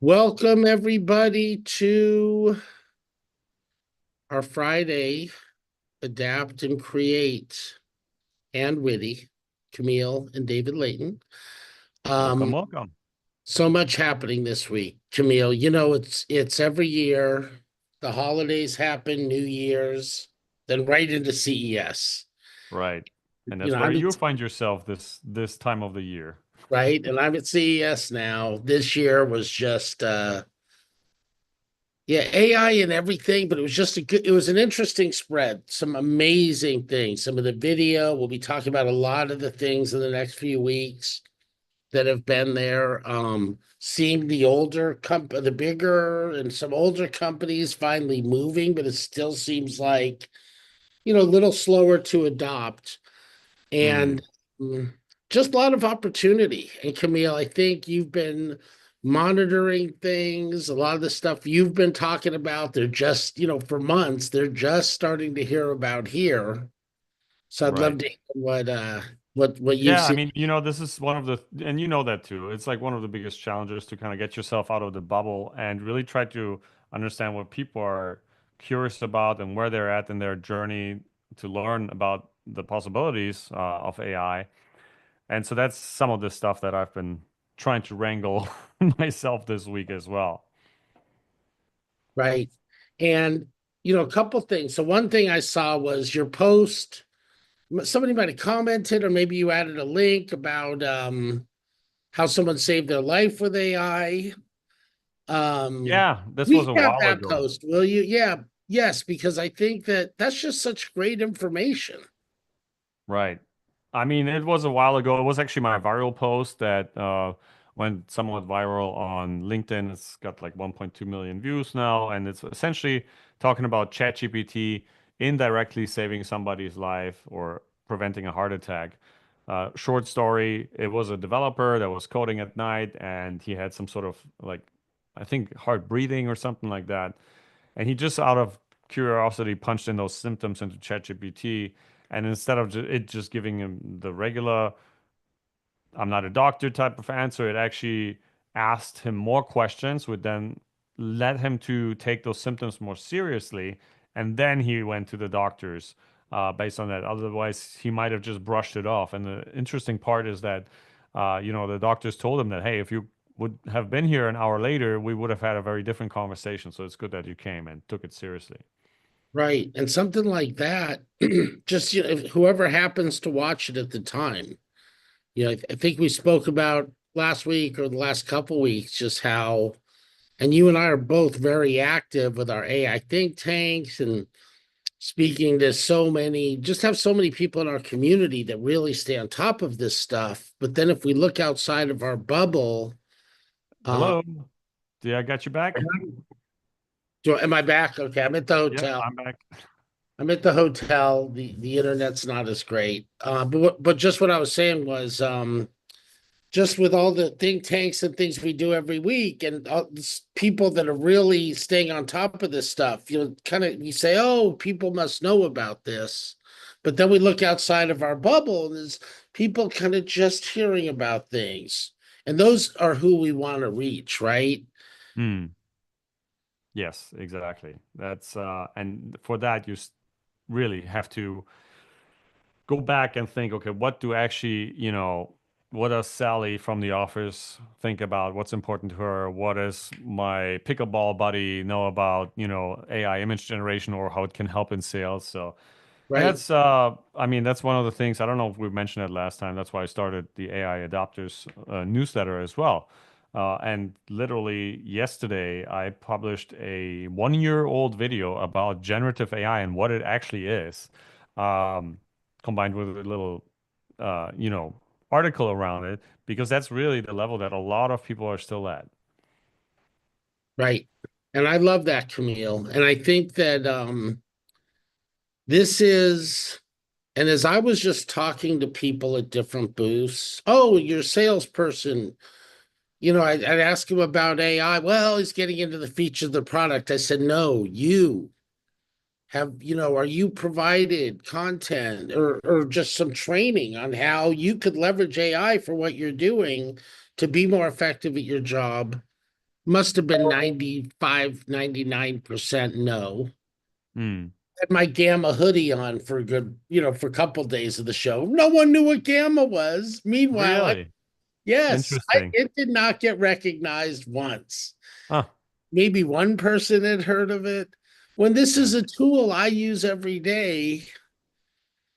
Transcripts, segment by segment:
Welcome everybody to our Friday Adapt and Create and Witty, Camille and David Leighton. Welcome, Um, welcome. so much happening this week, Camille. You know, it's every year. The holidays happen, New Year's, then right into CES. Right. And You that's know, where I'm at, you find yourself this time of the year. right, and I'm at CES now. This year was just yeah, AI and everything, but it was just it was an interesting spread. Some amazing things. Some of the video, we'll be talking about a lot of the things in the next few weeks that have been there. Seeing the bigger and some older companies finally moving, but it still seems like, a little slower to adopt. And Mm, mm, just a lot of opportunity. And Camille, I think you've been monitoring things, a lot of the stuff you've been talking about, they're just, for months, they're just starting to hear about here. So I'd love right. to hear what you've Yeah, I seen. mean, this is one of and you know that too. It's like one of the biggest challenges to kind of get yourself out of the bubble and really try to understand what people are curious about and where they're at in their journey to learn about the possibilities of AI. And so that's some of the stuff that I've been trying to wrangle myself this week as well. Right. And a couple things. So one thing I saw was your post. Somebody might have commented, or maybe you added a link about how someone saved their life with AI. Um, Yeah, this was a Recap while that ago. post, will you? Yeah, yes, because I think that's just such great information. Right. I mean, it was a while ago. It was actually my viral post that went somewhat viral on LinkedIn. It's got like 1.2 million views now, and it's essentially talking about ChatGPT indirectly saving somebody's life or preventing a heart attack. Short story, it was a developer that was coding at night, and he had some sort of like, I think, hard breathing or something like that. And he just out of curiosity punched in those symptoms into ChatGPT. And instead of it just giving him the regular, I'm not a doctor type of answer, it actually asked him more questions, would then led him to take those symptoms more seriously. And then he went to the doctors based on that. Otherwise, he might have just brushed it off. And the interesting part is that, the doctors told him that, hey, if you would have been here an hour later, we would have had a very different conversation. So it's good that you came and took it seriously. Right. And something like that, just whoever happens to watch it at the time. I think we spoke about last week or the last couple weeks just how, and you and I are both very active with our AI think tanks and speaking to just have so many people in our community that really stay on top of this stuff. But then if we look outside of our bubble, uh, Hello. Yeah, I got you back. am I back? Okay, I'm at the Yep, hotel. I'm back. I'm at the hotel. The internet's not as great. But just what I was saying was just with all the think tanks and things we do every week and people that are really staying on top of this stuff, kind of you say, oh, people must know about this. But then we look outside of our bubble and there's people kind of just hearing about things. And those are who we want to reach, right? Hmm. Yes, exactly. That's and for that really have to go back and think, okay, what do actually, what does Sally from the office think about? What's important to her? What does my pickleball buddy know about, AI image generation or how it can help in sales? So, and Right. that's, I mean, that's one of the things. I don't know if we mentioned it last time. That's why I started the AI Adopters newsletter as well. And literally yesterday, I published a 1 year old video about generative AI and what it actually is. Um, Combined with a little, uh, you know, article around it, because that's really the level that a lot of people are still at. Right. And I love that, Camille. And I think that this is, and as I was just talking to people at different booths, oh, your salesperson, I'd ask him about AI. Well, he's getting into the features of the product. I said, no, are you provided content or just some training on how you could leverage AI for what you're doing to be more effective at your job? must have been 95, 99% no. Hmm. Had my Gamma hoodie on for a good, for a couple days of the show. No one knew what Gamma was. Meanwhile, Really yes, interesting. it did not get recognized once. Huh. Maybe one person had heard of it. When this Yeah. is a tool I use every day.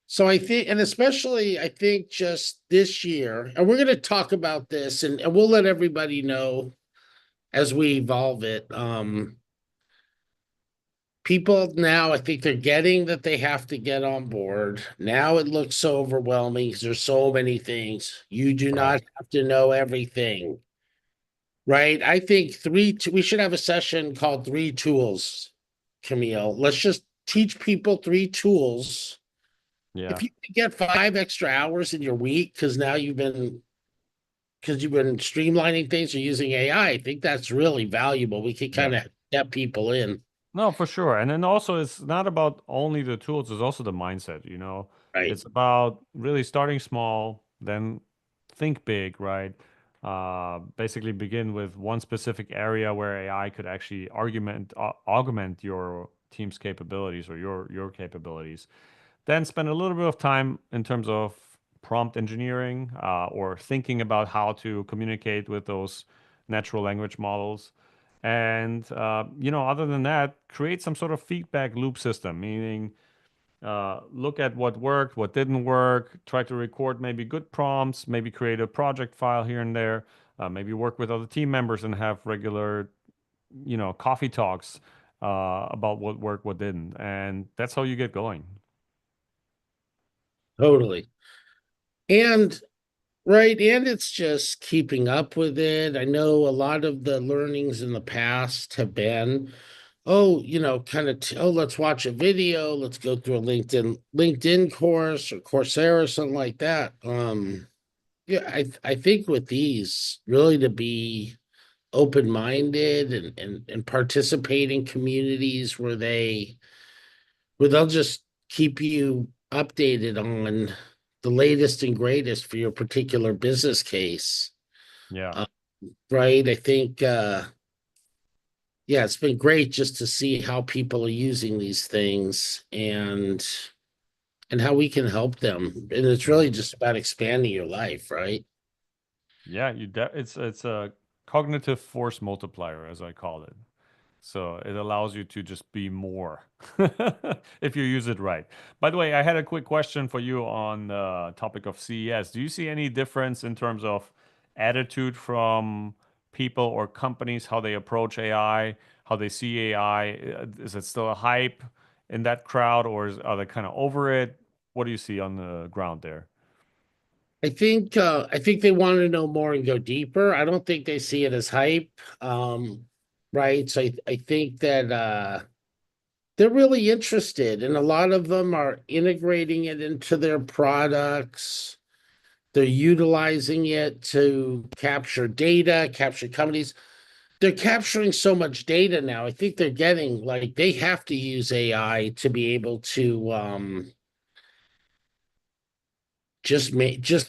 So I think, and especially I think just this year, and we're going to talk about this and we'll let everybody know as we evolve it. People now, I think they're getting that they have to get on board. Now it looks so overwhelming because there's so many things. You do Right. not have to know everything, right? I think we should have a session called Three Tools, Camille. Let's just teach people three tools. Yeah. If you can get 5 extra hours in your week, because you've been streamlining things or using AI, I think that's really valuable. We can Yeah. kind of step people in, No, for sure. And then also, it's not about only the tools, it's also the mindset, you know. right? It's about really starting small, then think big, right? Basically begin with one specific area where AI could actually augment your team's capabilities or your capabilities. Then spend a little bit of time in terms of prompt engineering, or thinking about how to communicate with those natural language models. And other than that, create some sort of feedback loop system, meaning look at what worked, what didn't work, try to record maybe good prompts, maybe create a project file here and there, maybe work with other team members and have regular, coffee talks about what worked, what didn't. And that's how you get going. Totally. And right, and it's just keeping up with it. I know a lot of the learnings in the past have been, oh, let's watch a video, let's go through a LinkedIn course or Coursera or something like that. Yeah, I think with these, really to be open-minded and participate in communities where they'll just keep you updated on the latest and greatest for your particular business case. Yeah. Uh, right. I think yeah, it's been great just to see how people are using these things and how we can help them. And it's Yeah. really just about expanding your life, right? Yeah, it's a cognitive force multiplier, as I call it. So it allows you to just be more if you use it right. By the way, I had a quick question for you on the topic of CES. Do you see any difference in terms of attitude from people or companies, how they approach AI, how they see AI? Is it still a hype in that crowd, or are they kind of over it? What do you see on the ground there? I think they want to know more and go deeper. I don't think they see it as hype. Right. So I think that they're really interested, and a lot of them are integrating it into their products. They're utilizing it to capture data, capture companies. They're capturing so much data now. I think they're getting like they have to use AI to be able to just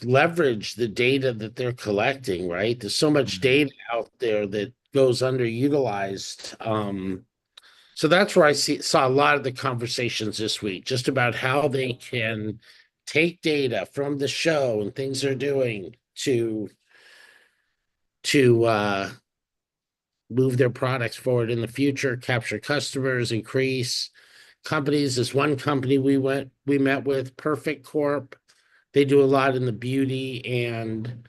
leverage the data that they're collecting, right? There's so much Mm. data out there that goes underutilized. So that's where saw a lot of the conversations this week, just about how they can take data from the show and things they're doing to move their products forward in the future, capture customers, increase companies. There's one company we met with, Perfect Corp. They do a lot in the beauty and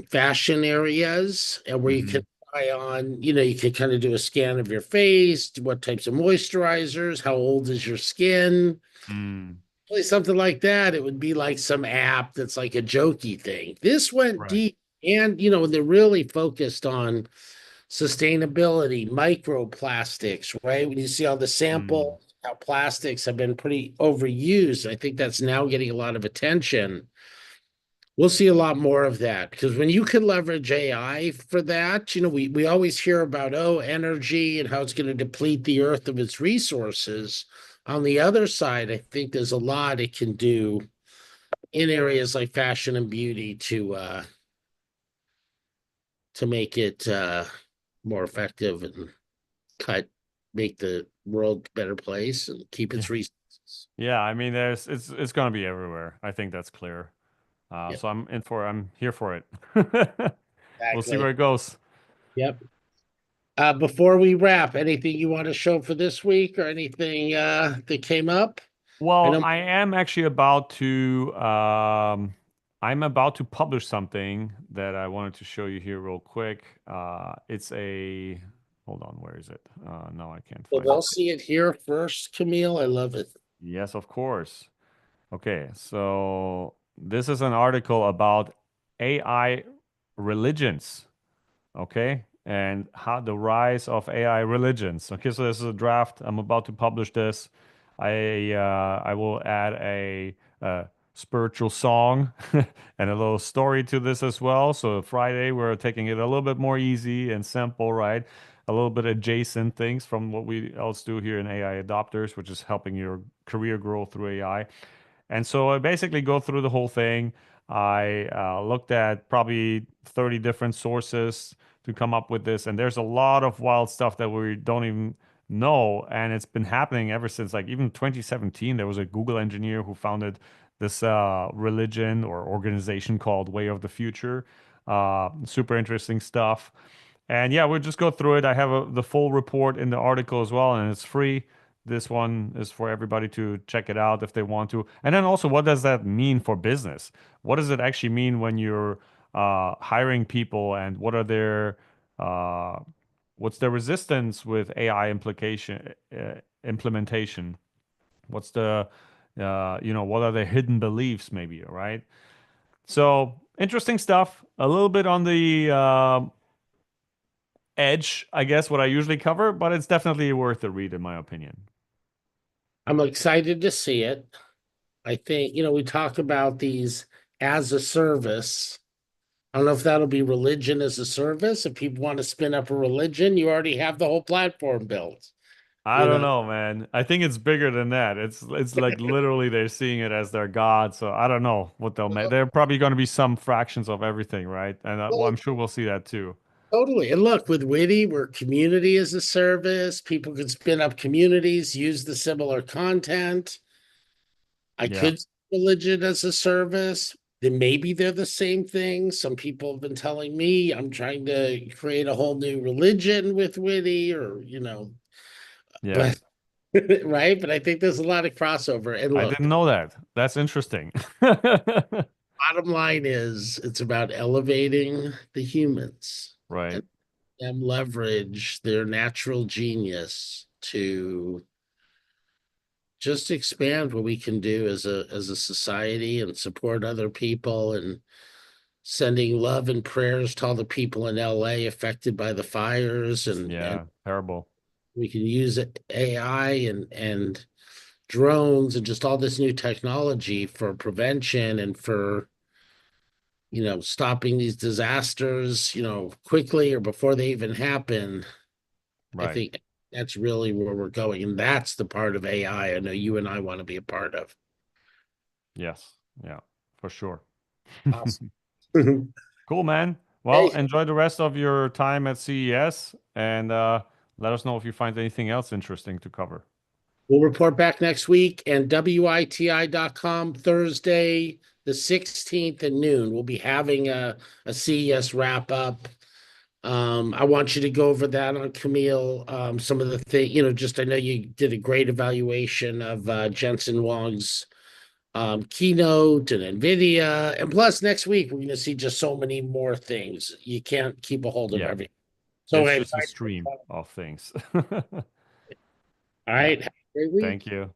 fashion areas, and where you can Hmm. try on, you can kind of do a scan of your face, what types of moisturizers, how old is your skin, Mm. really something like that. It would be like some app that's like a jokey thing. This went Right. deep, and they're really focused on sustainability, microplastics, right? When you see all the Mm. samples, how plastics have been pretty overused, I think that's now getting a lot of attention. We'll see a lot more of that because when you can leverage AI for that, we always hear about, oh, energy and how it's going to deplete the earth of its resources. On the other side, I think there's a lot it can do in areas like fashion and beauty to make it more effective and cut, make the world a better place and keep Yeah. its resources. Yeah, I mean, it's gonna be everywhere. I think that's clear. Yeah, So I'm here for it. We'll see where exactly. it goes. Yep. Before we wrap, anything you want to show for this week or anything that came up? I Well, know. I'm about to publish something that I wanted to show you here real quick. Hold on, where is it? No, I can't Well, find they'll it. see it here first, Camille. I love it. Yes, of course. Okay, so this is an article about AI religions. Okay, and how the rise of AI religions. Okay, so this is a draft. I'm about to publish this. I will add a spiritual song and a little story to this as well. So Friday we're taking it a little bit more easy and simple, right? A little bit adjacent things from what we else do here in AI Adopters, which is helping your career grow through AI. And so I basically go through the whole thing. I looked at probably 30 different sources to come up with this, and there's a lot of wild stuff that we don't even know, and it's been happening ever since like even 2017. There was a Google engineer who founded this religion or organization called Way of the Future. Super interesting stuff. And yeah, we'll just go through it. I have the full report in the article as well, and it's free. This one is for everybody to check it out if they want to. And then also, what does that mean for business? What does it actually mean when you're hiring people, and uh, what's the resistance with AI implementation? What's what are the hidden beliefs, maybe, right? So interesting stuff. A little bit on the edge, I guess, what I usually cover, but it's definitely worth a read, in my opinion. I'm excited to see it. I think, we talk about these as a service. I don't know if that'll be religion as a service. If people want to spin up a religion, you already have the whole platform built. I You don't know, know, man. I think it's bigger than that. It's like literally they're seeing it as their god. So I don't know what they'll make. There are probably going to be some fractions of everything, right? And well, well, I'm sure we'll see that too. totally. And look, with WITI, we're community as a service. People can spin up communities, use the similar content. I Yeah, could see religion as a service. Then maybe they're the same thing. Some people have been telling me I'm trying to create a whole new religion with WITI, or yeah. but right. But I think there's a lot of crossover. And I look, didn't know that. That's interesting. bottom line is it's about elevating the humans Right. and them leverage their natural genius to just expand what we can do as a society and support other people and sending love and prayers to all the people in LA affected by the fires, and Yeah. Terrible. we can use AI and drones and just all this new technology for prevention and for stopping these disasters quickly or before they even happen. I Right. think that's really where we're going, and that's the part of AI I know you and I want to be a part of. Yes. Yeah. For sure. Awesome. Cool, man. Well, Hey, enjoy the rest of your time at CES, and let us know if you find anything else interesting to cover. we'll report back next week, and WITI.com Thursday, the 16th at noon. We'll be having a CES wrap up. I want you to go over that on Camille. Some of the things, just I know you did a great evaluation of Jensen Wong's keynote and NVIDIA. And plus, next week, we're going to see just so many more things. You can't keep a hold of Yeah, everything. So, it's hey, just a stream of things. all Yeah. right. Have a great week. Thank you.